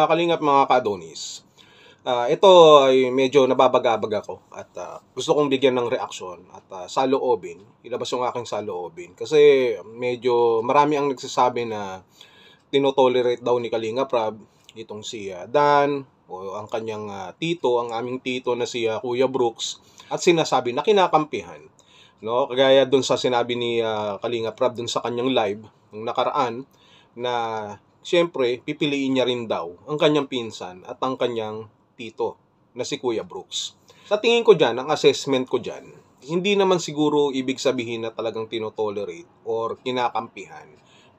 Mga kalingap, mga ka-Adonis. Ito ay medyo nababagabag ako at gusto kong bigyan ng reaksyon at saloobin, ilabas yung aking saloobin. Kasi medyo marami ang nagsasabi na tinotolerate daw ni Kalinga Prab itong si Dan o ang kanyang tito, ang aming tito na si Kuya Brooks, at sinasabi na kinakampihan. No? Kagaya dun sa sinabi ni Kalinga Prab dun sa kanyang live nung nakaraan na siyempre pipiliin niya rin daw ang kanyang pinsan at ang kanyang tito na si Kuya Brooks. Sa tingin ko dyan, ang assessment ko dyan, hindi naman siguro ibig sabihin na talagang tinotolerate or kinakampihan.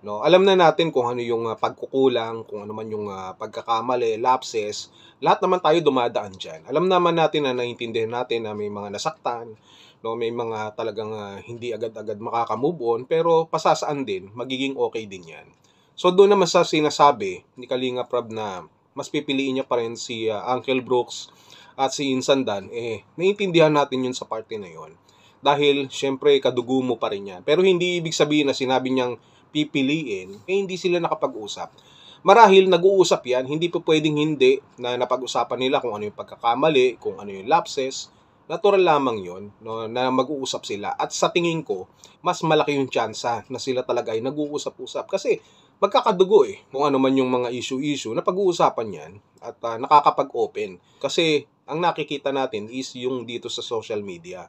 No, alam na natin kung ano yung pagkukulang, kung ano man yung pagkakamali, lapses, lahat naman tayo dumadaan dyan. Alam naman natin na naiintindihan natin na may mga nasaktan, no, may mga talagang hindi agad-agad makaka-move on, pero pasasaan din, magiging okay din yan. So doon naman sa sinasabi ni Kalinga Prab na mas pipiliin niya pa rin si Uncle Brooks at si Insan Dan, naiintindihan natin yun sa parte na yun. Dahil, syempre, kadugo mo pa rin yan. Pero hindi ibig sabihin na sinabi niyang pipiliin, hindi sila nakapag-usap. Marahil nag-uusap yan, hindi pa pwedeng hindi na napag-usapan nila kung ano yung pagkakamali, kung ano yung lapses. Natural lamang yun, no, na mag-uusap sila. At sa tingin ko, mas malaki yung tsansa na sila talaga ay nag-uusap-usap. Kasi magkakadugo kung ano man yung mga issue-issue na pag-uusapan yan at nakakapag-open. Kasi ang nakikita natin is yung dito sa social media.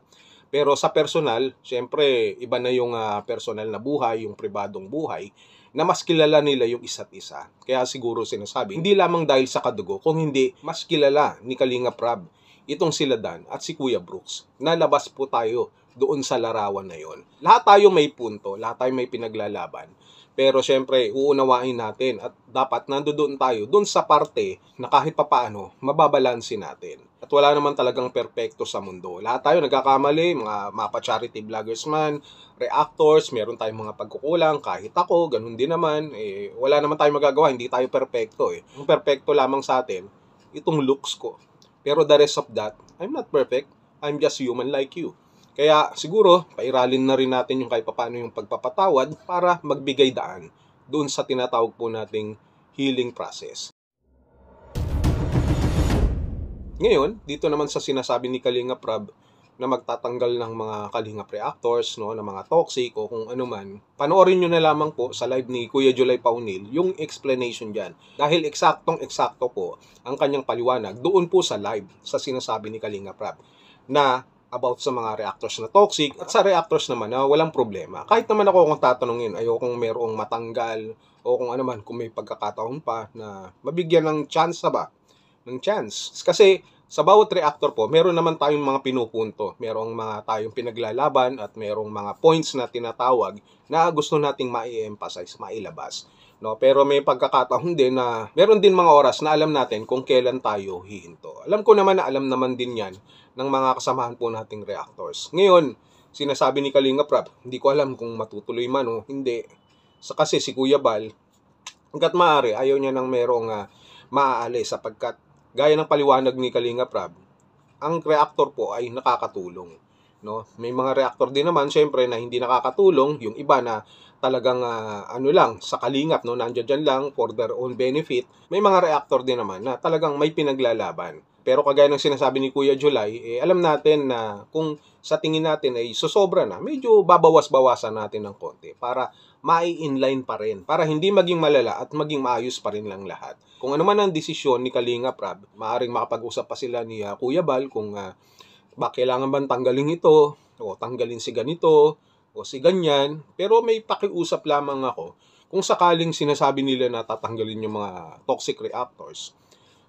Pero sa personal, syempre, iba na yung personal na buhay, yung pribadong buhay, na mas kilala nila yung isa't isa. Kaya siguro sinasabi, hindi lamang dahil sa kadugo, kung hindi, mas kilala ni Kalinga Prab itong sila Dan at si Kuya Brooks. Nalabas po tayo doon sa larawan na yon. Lahat tayo may punto, lahat tayo may pinaglalaban. Pero syempre, uunawain natin at dapat nandoon tayo doon sa parte na kahit papaano, mababalansin natin. At wala naman talagang perpekto sa mundo. Lahat tayo nagkakamali, mga mapa-charity vloggers man, reactors, meron tayong mga pagkukulang, kahit ako, ganun din naman. Wala naman tayong magagawa, hindi tayo perpekto. Yung perpekto lamang sa atin, itong looks ko. Pero the rest of that, I'm not perfect. I'm just human like you. Kaya siguro, pairalin na rin natin yung kahit paano yung pagpapatawad para magbigay daan doon sa tinatawag po nating healing process. Ngayon, dito naman sa sinasabi ni Kalinga Prab na magtatanggal ng mga Kalingap reactors, no, ng mga toxic o kung ano man, panoorin nyo na lamang po sa live ni Kuya Julay Paunil yung explanation dyan. Dahil eksaktong-eksakto po ang kanyang paliwanag doon po sa live sa sinasabi ni Kalinga Prab na about sa mga reactors na toxic at sa reactors naman na walang problema. Kahit naman ako kung tatanungin, ayokong merong matanggal o kung ano man, kung may pagkakataon pa na mabigyan ng chance ba? Ng chance. Kasi sa bawat reactor po, meron naman tayong mga pinupunto. Merong mga tayong pinaglalaban at merong mga points na tinatawag na gusto nating ma-emphasize, mailabas. No, pero may pagkakataon din na meron din mga oras na alam natin kung kailan tayo hihinto. Alam ko naman na alam naman din yan ng mga kasamahan po nating reactors. Ngayon, sinasabi ni Kalinga Prab, hindi ko alam kung matutuloy man o hindi. Kasi si Kuya Bal, hanggat maaari, ayaw niya nang merong maaalis sapagkat gaya ng paliwanag ni Kalinga Prab, ang reactor po ay nakakatulong. No? May mga reactor din naman, syempre, na hindi nakakatulong. Yung iba na talagang ano lang, sa kalingap, no? Nandiyan dyan lang for their own benefit. May mga reactor din naman na talagang may pinaglalaban. Pero kagaya ng sinasabi ni Kuya Julay, alam natin na kung sa tingin natin ay susobra na, medyo babawas-bawasan natin ng konti para mai-inline pa rin. Para hindi maging malala at maging maayos pa rin lang lahat. Kung ano man ang desisyon ni Kalinga Prab, maaaring makapag-usap pa sila ni Kuya Bal kung kailangan bang tanggalin ito, o tanggalin si ganito, o si ganyan. Pero may pakiusap lamang ako kung sakaling sinasabi nila na tatanggalin yung mga toxic reactors.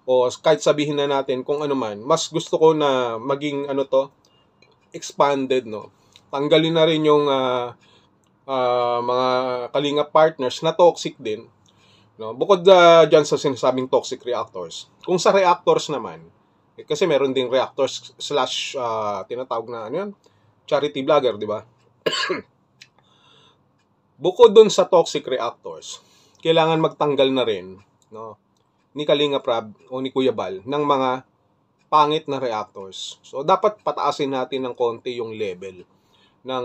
O kahit sabihin na natin kung ano man, mas gusto ko na maging expanded, no. Tanggalin na rin yung mga Kalinga partners na toxic din, no. Bukod dyan sa sinasabing toxic reactors. Kung sa reactors naman, kasi meron ding reactors slash tinatawag na charity vlogger, di ba? Bukod dun sa toxic reactors, kailangan magtanggal na rin, no, ni Kalinga Prab o ni Kuya Bal ng mga pangit na reactors. So, dapat pataasin natin ng konti yung level ng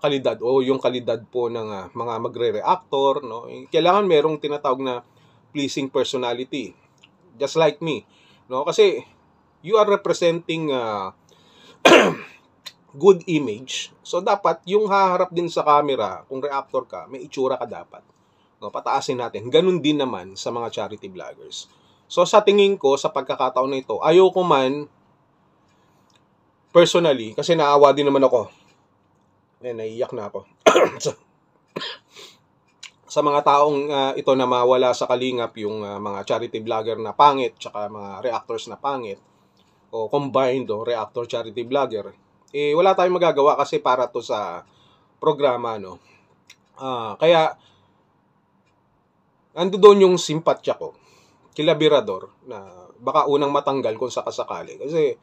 kalidad o yung kalidad po ng mga magre-reactor. No? Kailangan merong tinatawag na pleasing personality. just like me, no? Kasi you are representing good image. So dapat yung haharap din sa camera, kung reactor ka, may itsura ka dapat. No, pataasin natin. Ganun din naman sa mga charity vloggers. So sa tingin ko sa pagkakataon na ito, ayoko man personally kasi naawa din naman ako. Naiiyak na ako. Sa mga taong ito na mawala sa kalingap, yung mga charity vlogger na pangit tsaka mga reactors na pangit o combined reactor charity vlogger, wala tayong magagawa kasi para to sa programa, no. Kaya ando doon yung simpatya ko kila Birador na baka unang matanggal kung sakasakali. Kasi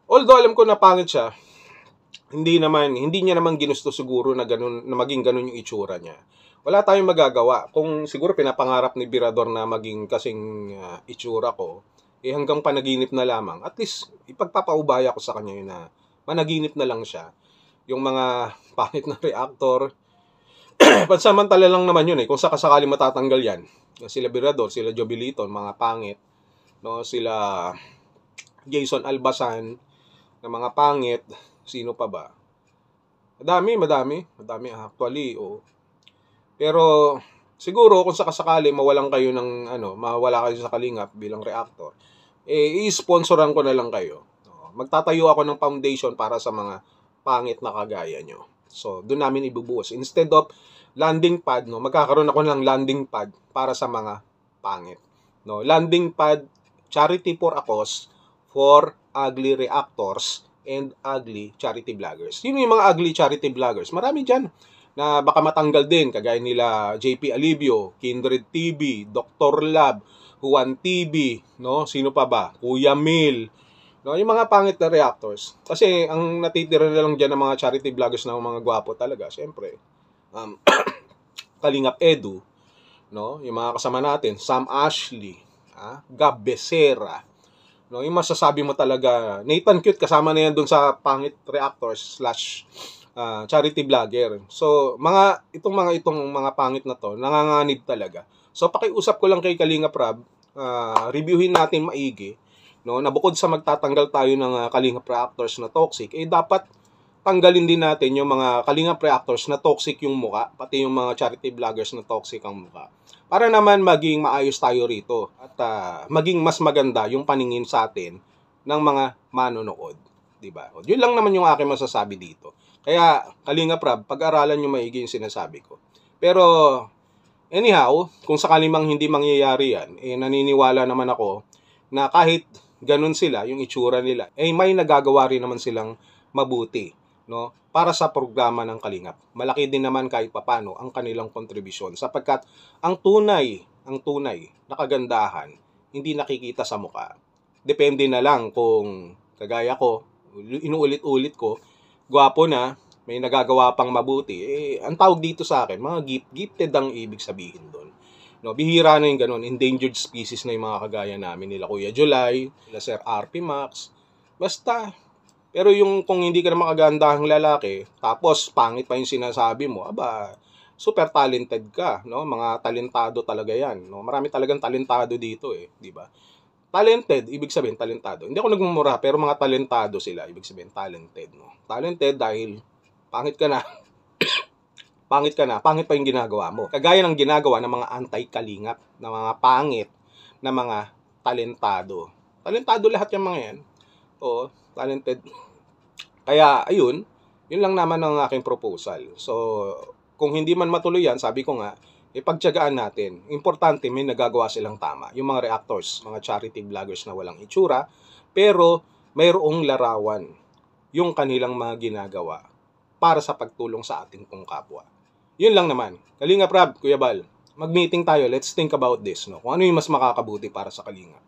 although alam ko na pangit siya, hindi niya naman ginusto siguro na ganun, na maging ganun yung itsura niya. Wala tayong magagawa. Kung siguro pinapangarap ni Birador na maging kasing itsura ko, hanggang panaginip na lamang. At least ipagpapaubaya ko sa kanya yun na managinip na lang siya. Yung mga pangit na reactor, pansamantala lang naman yun kung sakasakali matatanggal yan. Sila Birador, sila Jobiliton, mga pangit, no, sila Jason Albasan na mga pangit, sino pa ba? Madami actually, Pero siguro kung sakasakali mawala kayo sa kalingap bilang reactor, i-sponsoran ko na lang kayo. Magtatayo ako ng foundation para sa mga pangit na kagaya nyo. So, doon namin ibubuhos. Instead of landing pad, no, magkakaroon ako ng landing pad para sa mga pangit. No, landing pad, charity for a cause for ugly reactors and ugly charity vloggers. Yun yung mga ugly charity vloggers. Marami dyan na baka matanggal din, kagaya nila JP Alibio, Kindred TV, Dr. Lab, Juan TV, no? Sino pa ba? Kuya Mil, no? Yung mga pangit na reactors. Kasi ang natitira na lang dyan ng mga charity vloggers na mga gwapo talaga, syempre. Kalingap Edu, no? Yung mga kasama natin, Sam Ashley, Gab Becerra, no? Yung masasabi mo talaga, Nathan Cute, kasama na yan dun sa pangit reactors / charity vlogger. So, itong mga pangit na to, nanganganib talaga. So, pakiusap ko lang kay Kalingap Rab, reviewin natin maigi, no, na bukod sa magtatanggal tayo ng Kalingap reactors na toxic, dapat tanggalin din natin yung mga Kalingap reactors na toxic yung muka, pati yung mga charity vloggers na toxic ang muka. Para naman maging maayos tayo rito at maging mas maganda yung paningin sa atin ng mga manonood, di ba? Yun lang naman yung aking masasabi dito. Kaya, Kalingap Rab, pag-aralan nyo maigi yung sinasabi ko. Pero, anyhow, kung sakali mang hindi mangyayari yan, naniniwala naman ako na kahit ganun sila, yung itsura nila, may nagagawa rin naman silang mabuti, no, para sa programa ng Kalingap. Malaki din naman kahit papano ang kanilang kontribusyon sapagkat ang tunay na kagandahan hindi nakikita sa muka. Depende na lang kung kagaya ko, inuulit-ulit ko, gwapo na, may nagagawa pang mabuti, ang tawag dito sa akin, mga gifted ang ibig sabihin doon. No, bihira na yung ganun, endangered species na yung mga kagaya namin, nila Kuya July, nila Sir RP Max, basta. Pero yung kung hindi ka na makagandahang lalaki, tapos pangit pa yung sinasabi mo, super talented ka, no? Mga talentado talaga yan, no? Marami talagang talentado dito di ba? Talented, ibig sabihin talentado. Hindi ako nagmumura, pero mga talentado sila, ibig sabihin talented, no? Talented dahil pangit ka na. Pangit pa yung ginagawa mo. Kagaya ng ginagawa ng mga anti-kalingap, na mga pangit, na mga talentado. Talentado lahat yung mga yan. Talented. Kaya, ayun, yun lang naman ang aking proposal. So, kung hindi man matuloy yan, sabi ko nga, ipagtiyagaan natin. Importante, may nagagawa silang tama. Yung mga reactors, mga charity vloggers na walang itsura, pero mayroong larawan yung kanilang mga ginagawa para sa pagtulong sa ating pong kapwa. Yun lang naman. Kalingap Rab, Kuya Bal, mag-meeting tayo. Let's think about this, no? Kung ano yung mas makakabuti para sa Kalingap.